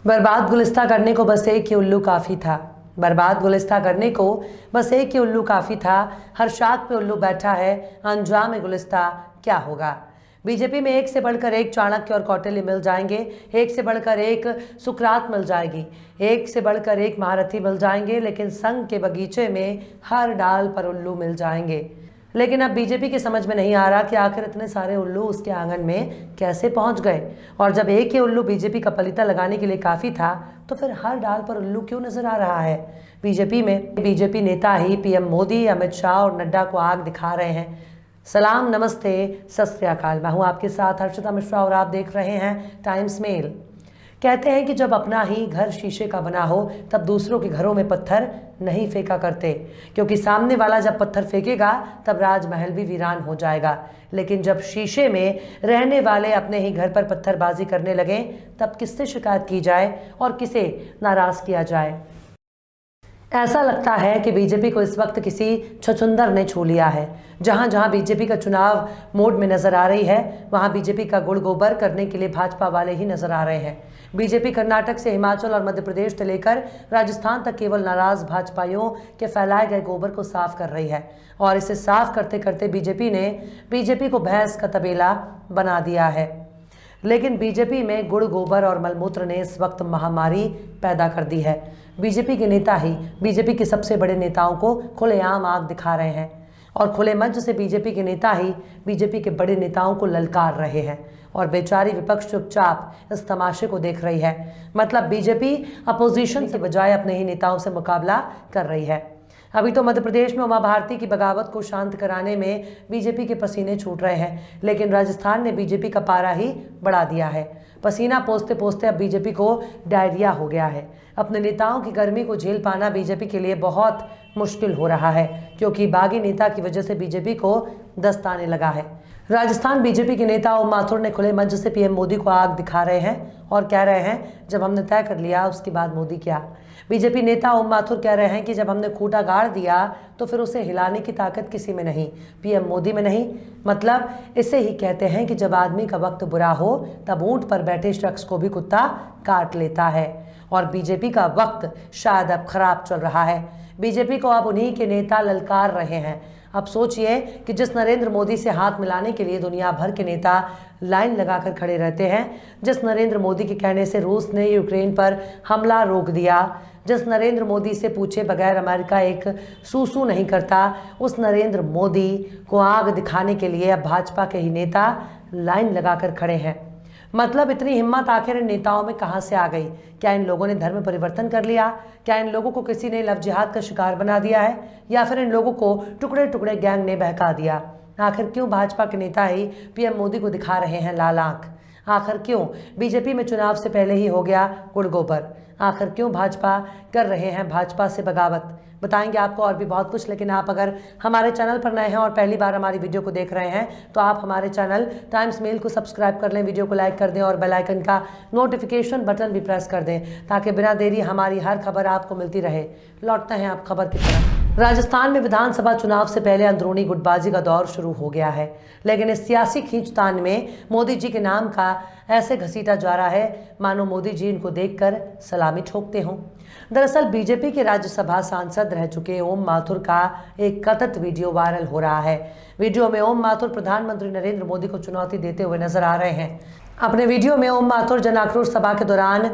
बर्बाद गुलिस्ता करने को बस एक ही उल्लू काफ़ी था। बर्बाद गुलिस्ता करने को बस एक ही उल्लू काफ़ी था। हर शाख पे उल्लू बैठा है, अंजाम गुलिस्ता क्या होगा। बीजेपी में एक से बढ़कर एक चाणक्य और कौटिल्य मिल जाएंगे, एक से बढ़कर एक सुकरात मिल जाएगी, एक से बढ़कर एक महारथी मिल जाएंगे, लेकिन संघ के बगीचे में हर डाल पर उल्लू मिल जाएंगे। लेकिन अब बीजेपी की समझ में नहीं आ रहा कि आखिर इतने सारे उल्लू उसके आंगन में कैसे पहुंच गए। और जब एक ही उल्लू बीजेपी का पलीता लगाने के लिए काफ़ी था, तो फिर हर डाल पर उल्लू क्यों नजर आ रहा है। बीजेपी में बीजेपी नेता ही पीएम मोदी, अमित शाह और नड्डा को आग दिखा रहे हैं। सलाम, नमस्ते, सत श्री अकाल। मैं हूँ आपके साथ हर्षिता मिश्रा और आप देख रहे हैं टाइम्स मेल। कहते हैं कि जब अपना ही घर शीशे का बना हो तब दूसरों के घरों में पत्थर नहीं फेंका करते, क्योंकि सामने वाला जब पत्थर फेंकेगा तब राजमहल भी वीरान हो जाएगा। लेकिन जब शीशे में रहने वाले अपने ही घर पर पत्थरबाजी करने लगें तब किससे शिकायत की जाए और किसे नाराज किया जाए। ऐसा लगता है कि बीजेपी को इस वक्त किसी छछुंदर ने छू लिया है। जहां जहां बीजेपी का चुनाव मोड में नजर आ रही है, वहां बीजेपी का गुड़ गोबर करने के लिए भाजपा वाले ही नजर आ रहे हैं। बीजेपी कर्नाटक से हिमाचल और मध्य प्रदेश से लेकर राजस्थान तक केवल नाराज भाजपाइयों के फैलाए गए गोबर को साफ कर रही है। और इसे साफ करते करते बीजेपी को भैंस का तबेला बना दिया है। लेकिन बीजेपी में गुड़ गोबर और मलमूत्र ने इस वक्त महामारी पैदा कर दी है। बीजेपी के नेता ही बीजेपी के सबसे बड़े नेताओं को खुलेआम आग दिखा रहे हैं और खुले मंच से बीजेपी के नेता ही बीजेपी के बड़े नेताओं को ललकार रहे हैं और बेचारी विपक्ष चुपचाप इस तमाशे को देख रही है। मतलब बीजेपी अपोजिशन से बजाय अपने ही नेताओं से मुकाबला कर रही है। अभी तो मध्य प्रदेश में उमा भारती की बगावत को शांत कराने में बीजेपी के पसीने छूट रहे हैं, लेकिन राजस्थान ने बीजेपी का पारा ही बढ़ा दिया है। पसीना पोंछते पोंछते अब बीजेपी को डायरिया हो गया है। अपने नेताओं की गर्मी को झेल पाना बीजेपी के लिए बहुत मुश्किल हो रहा है, क्योंकि बागी नेता की वजह से बीजेपी को दस्त आने लगा है। राजस्थान बीजेपी के नेता ओम माथुर ने खुले मंच से पीएम मोदी को आग दिखा रहे हैं और कह रहे हैं जब हमने तय कर लिया उसके बाद मोदी क्या। बीजेपी नेता ओम माथुर कह रहे हैं कि जब हमने खूंटा गाड़ दिया तो फिर उसे हिलाने की ताकत किसी में नहीं, पीएम मोदी में नहीं। मतलब इसे ही कहते हैं कि जब आदमी का वक्त बुरा हो तब ऊंट पर बैठे शख्स को भी कुत्ता काट लेता है। और बीजेपी का वक्त शायद अब खराब चल रहा है। बीजेपी को अब उन्हीं के नेता ललकार रहे हैं। अब सोचिए कि जिस नरेंद्र मोदी से हाथ मिलाने के लिए दुनिया भर के नेता लाइन लगाकर खड़े रहते हैं, जिस नरेंद्र मोदी के कहने से रूस ने यूक्रेन पर हमला रोक दिया, जिस नरेंद्र मोदी से पूछे बगैर अमेरिका एक सूसू नहीं करता, उस नरेंद्र मोदी को आग दिखाने के लिए अब भाजपा के ही नेता लाइन लगाकर खड़े हैं। मतलब इतनी हिम्मत आखिर इन नेताओं में कहां से आ गई। क्या इन लोगों ने धर्म परिवर्तन कर लिया? क्या इन लोगों को किसी ने लव जिहाद का शिकार बना दिया है, या फिर इन लोगों को टुकड़े टुकड़े गैंग ने बहका दिया? आखिर क्यों भाजपा के नेता ही पीएम मोदी को दिखा रहे हैं लाल आंख? आखिर क्यों बीजेपी में चुनाव से पहले ही हो गया गुड़ गोबर? आखिर क्यों भाजपा कर रहे हैं भाजपा से बगावत? बताएंगे आपको और भी बहुत कुछ। लेकिन आप अगर हमारे चैनल पर नए हैं और पहली बार हमारी वीडियो को देख रहे हैं तो आप हमारे चैनल टाइम्स मेल को सब्सक्राइब कर लें, वीडियो को लाइक कर दें और बेल आइकन का नोटिफिकेशन बटन भी प्रेस कर दें, ताकि बिना देरी हमारी हर खबर आपको मिलती रहे। लौटते हैं आप खबर की तरफ। राजस्थान में विधानसभा चुनाव से पहले अंदरूनी गुटबाजी का दौर शुरू हो गया है, लेकिन इस सियासी खींचतान में मोदी जी के नाम का ऐसे घसीटा जा रहा है मानो मोदी जी इनको देखकर सलामी ठोकते हों। दरअसल बीजेपी के राज्यसभा सांसद रह चुके ओम माथुर का एक कथित वीडियो वायरल हो रहा है। वीडियो में ओम माथुर प्रधानमंत्री नरेंद्र मोदी को चुनौती देते हुए नजर आ रहे हैं। अपने वीडियो में ओम माथुर जन आक्रोश सभा के दौरान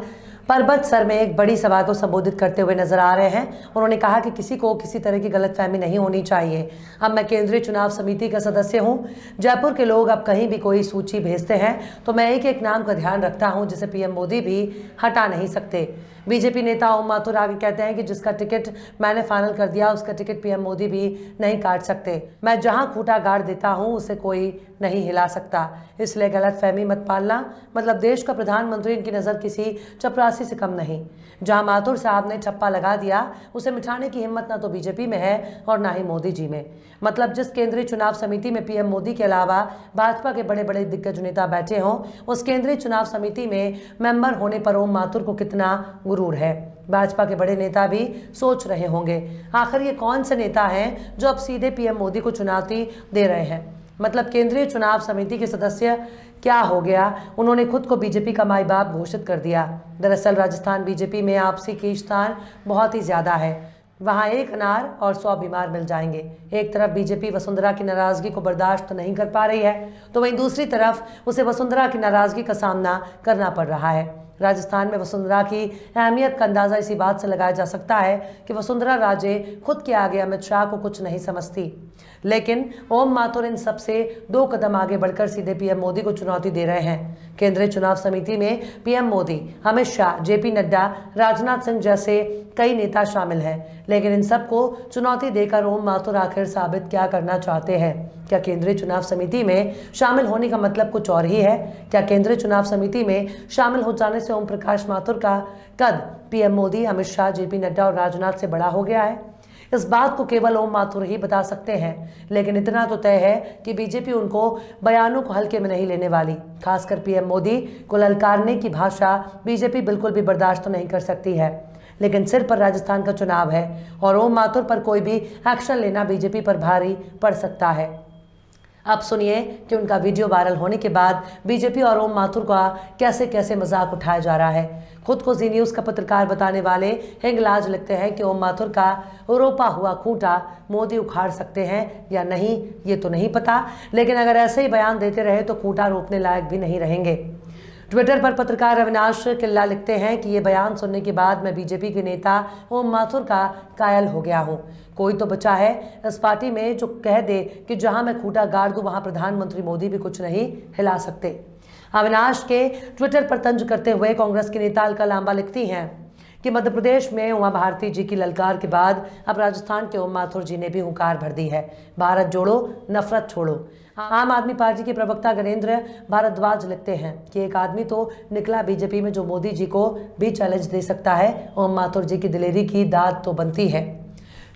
परबतसर में एक बड़ी सभा को संबोधित करते हुए नजर आ रहे हैं। उन्होंने कहा कि किसी को किसी तरह की गलतफहमी नहीं होनी चाहिए। अब मैं केंद्रीय चुनाव समिति का सदस्य हूं। जयपुर के लोग अब कहीं भी कोई सूची भेजते हैं तो मैं एक एक नाम का ध्यान रखता हूं, जिसे पीएम मोदी भी हटा नहीं सकते। बीजेपी नेता ओम माथुर आगे कहते हैं कि जिसका टिकट मैंने फाइनल कर दिया उसका टिकट पीएम मोदी भी नहीं काट सकते। मैं जहां खूंटा गाड़ देता हूं उसे कोई नहीं हिला सकता, इसलिए गलतफहमी मत पालना। मतलब देश का प्रधानमंत्री इनकी नज़र किसी चपरासी से कम नहीं। जहां माथुर साहब ने ठप्पा लगा दिया उसे मिटाने की हिम्मत ना तो बीजेपी में है और ना ही मोदी जी में। मतलब जिस केंद्रीय चुनाव समिति में पीएम मोदी के अलावा भाजपा के बड़े बड़े दिग्गज नेता बैठे हों, उस केंद्रीय चुनाव समिति में मेंबर होने पर ओम माथुर को कितना गुरूर है। भाजपा के बड़े नेता भी सोच रहे होंगे आखिर ये कौन से नेता हैं जो अब सीधे पीएम मोदी को चुनौती दे रहे हैं। मतलब केंद्रीय चुनाव समिति के सदस्य क्या हो गया, उन्होंने खुद को बीजेपी का माई बाप घोषित कर दिया। दरअसल राजस्थान बीजेपी में आपसी खींचतान बहुत ही ज्यादा है। वहां एक अनार और 100 बीमार मिल जाएंगे। एक तरफ बीजेपी वसुंधरा की नाराजगी को बर्दाश्त नहीं कर पा रही है, तो वहीं दूसरी तरफ उसे वसुंधरा की नाराजगी का सामना करना पड़ रहा है। राजस्थान में वसुंधरा की अहमियत का अंदाजा इसी बात से लगाया जा सकता है कि वसुंधरा राजे खुद के आगे अमित शाह को कुछ नहीं समझती, लेकिन ओम माथुर इन सबसे 2 कदम आगे बढ़कर सीधे पीएम मोदी को चुनौती दे रहे हैं। केंद्रीय चुनाव समिति में पीएम मोदी, अमित शाह, जेपी नड्डा, राजनाथ सिंह जैसे कई नेता शामिल हैं, लेकिन इन सबको चुनौती देकर ओम माथुर आखिर साबित क्या करना चाहते हैं? क्या केंद्रीय चुनाव समिति में शामिल होने का मतलब कुछ और ही है? क्या केंद्रीय चुनाव समिति में शामिल हो जाने से ओम प्रकाश माथुर का कद पीएम मोदी, अमित शाह, जेपी नड्डा और राजनाथ से बड़ा हो गया है? इस बात को केवल ओम माथुर ही बता सकते हैं, लेकिन इतना तो तय है कि बीजेपी उनको बयानों को हल्के में नहीं लेने वाली। खासकर पीएम मोदी को ललकारने की भाषा बीजेपी बिल्कुल भी बर्दाश्त नहीं कर सकती है। लेकिन सिर पर राजस्थान का चुनाव है और ओम माथुर पर कोई भी एक्शन लेना बीजेपी पर भारी पड़ सकता है। अब सुनिए कि उनका वीडियो वायरल होने के बाद बीजेपी और ओम माथुर का कैसे कैसे मजाक उठाया जा रहा है। खुद को जी न्यूज़ का पत्रकार बताने वाले हिंगलाज लिखते हैं कि ओम माथुर का रोपा हुआ खूंटा मोदी उखाड़ सकते हैं या नहीं ये तो नहीं पता, लेकिन अगर ऐसे ही बयान देते रहे तो खूंटा रोपने लायक भी नहीं रहेंगे। ट्विटर पर पत्रकार अविनाश किल्ला लिखते हैं कि ये बयान सुनने के बाद मैं बीजेपी के नेता ओम माथुर का कायल हो गया हूँ। कोई तो बचा है इस पार्टी में जो कह दे कि जहां मैं खूंटा गाड़ दूं वहां प्रधानमंत्री मोदी भी कुछ नहीं हिला सकते। अविनाश के ट्विटर पर तंज करते हुए कांग्रेस की नेता अलका लांबा लिखती हैं कि मध्य प्रदेश में उमा भारती जी की ललकार के बाद अब राजस्थान के ओम माथुर जी ने भी हुंकार भर दी है। भारत जोड़ो, नफरत छोड़ो। आम आदमी पार्टी के प्रवक्ता गणेंद्र भारद्वाज लिखते हैं कि एक आदमी तो निकला बीजेपी में जो मोदी जी को भी चैलेंज दे सकता है। ओम माथुर जी की दिलेरी की दाद तो बनती है।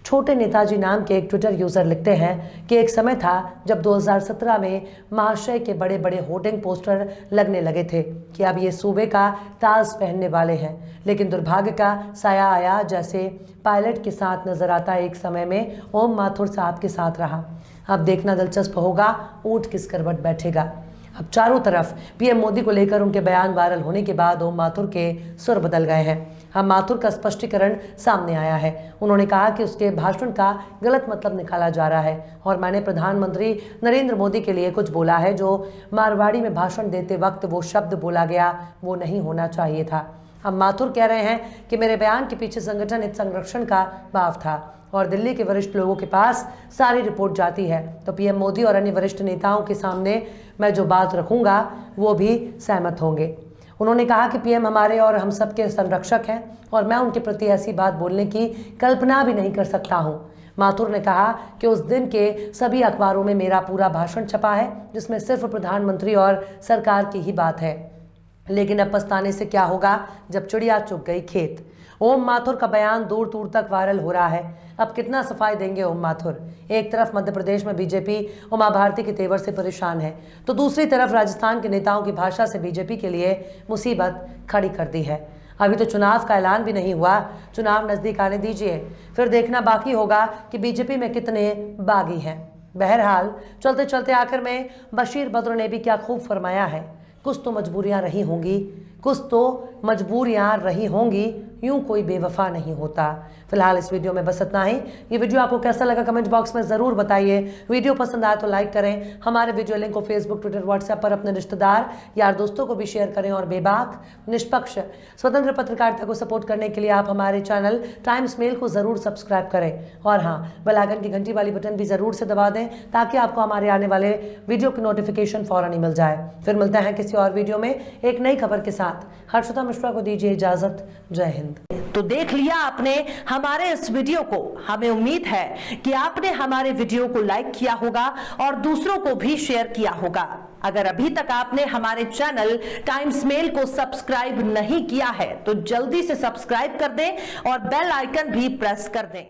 छोटे नेताजी नाम के एक ट्विटर यूजर लिखते हैं कि एक समय था जब 2017 में महाशय के बड़े बड़े होर्डिंग पोस्टर लगने लगे थे कि अब ये सूबे का ताज पहनने वाले हैं, लेकिन दुर्भाग्य का साया आया जैसे पायलट के साथ नजर आता एक समय में ओम माथुर साहब के साथ रहा। अब देखना दिलचस्प होगा ऊंट किस करवट बैठेगा। अब चारों तरफ पीएम मोदी को लेकर उनके बयान वायरल होने के बाद ओम माथुर के सुर बदल गए हैं। अब माथुर का स्पष्टीकरण सामने आया है। उन्होंने कहा कि उसके भाषण का गलत मतलब निकाला जा रहा है और मैंने प्रधानमंत्री नरेंद्र मोदी के लिए कुछ बोला है। जो मारवाड़ी में भाषण देते वक्त वो शब्द बोला गया वो नहीं होना चाहिए था। अब माथुर कह रहे हैं कि मेरे बयान के पीछे संगठन हित संरक्षण का भाव था और दिल्ली के वरिष्ठ लोगों के पास सारी रिपोर्ट जाती है, तो पीएम मोदी और अन्य वरिष्ठ नेताओं के सामने मैं जो बात रखूंगा वो भी सहमत होंगे। उन्होंने कहा कि पीएम हमारे और हम सबके संरक्षक हैं और मैं उनके प्रति ऐसी बात बोलने की कल्पना भी नहीं कर सकता हूं। माथुर ने कहा कि उस दिन के सभी अखबारों में मेरा पूरा भाषण छपा है जिसमें सिर्फ प्रधानमंत्री और सरकार की ही बात है, लेकिन अब पछताने से क्या होगा जब चिड़िया चुग गई खेत। ओम माथुर का बयान दूर दूर तक वायरल हो रहा है। अब कितना सफाई देंगे ओम माथुर? एक तरफ मध्य प्रदेश में बीजेपी उमा भारती के तेवर से परेशान है, तो दूसरी तरफ राजस्थान के नेताओं की भाषा से बीजेपी के लिए मुसीबत खड़ी कर दी है। अभी तो चुनाव का ऐलान भी नहीं हुआ, चुनाव नजदीक आने दीजिए, फिर देखना बाकी होगा कि बीजेपी में कितने बागी हैं। बहरहाल चलते चलते आखिर में बशीर बद्र ने भी क्या खूब फरमाया है, कुछ तो मजबूरियां रही होंगी, कुछ तो मजबूरियां रही होंगी, यूं कोई बेवफा नहीं होता। फिलहाल इस वीडियो में बस इतना ही। ये वीडियो आपको कैसा लगा कमेंट बॉक्स में ज़रूर बताइए। वीडियो पसंद आए तो लाइक करें। हमारे वीडियो लिंक को फेसबुक, ट्विटर, व्हाट्सएप पर अपने रिश्तेदार यार दोस्तों को भी शेयर करें और बेबाक, निष्पक्ष, स्वतंत्र पत्रकारिता को सपोर्ट करने के लिए आप हमारे चैनल टाइम्स मेल को ज़रूर सब्सक्राइब करें और हाँ, बेल आइकन की घंटी वाली बटन भी ज़रूर से दबा दें ताकि आपको हमारे आने वाले वीडियो की नोटिफिकेशन फौरन ही मिल जाए। फिर मिलते हैं किसी और वीडियो में एक नई खबर के साथ। हर्षिता मिश्रा को दीजिए इजाजत। जय हिंद। तो देख लिया आपने हमारे इस वीडियो को। हमें उम्मीद है कि आपने हमारे वीडियो को लाइक किया होगा और दूसरों को भी शेयर किया होगा। अगर अभी तक आपने हमारे चैनल टाइम्स मेल को सब्सक्राइब नहीं किया है तो जल्दी से सब्सक्राइब कर दें और बेल आइकन भी प्रेस कर दें।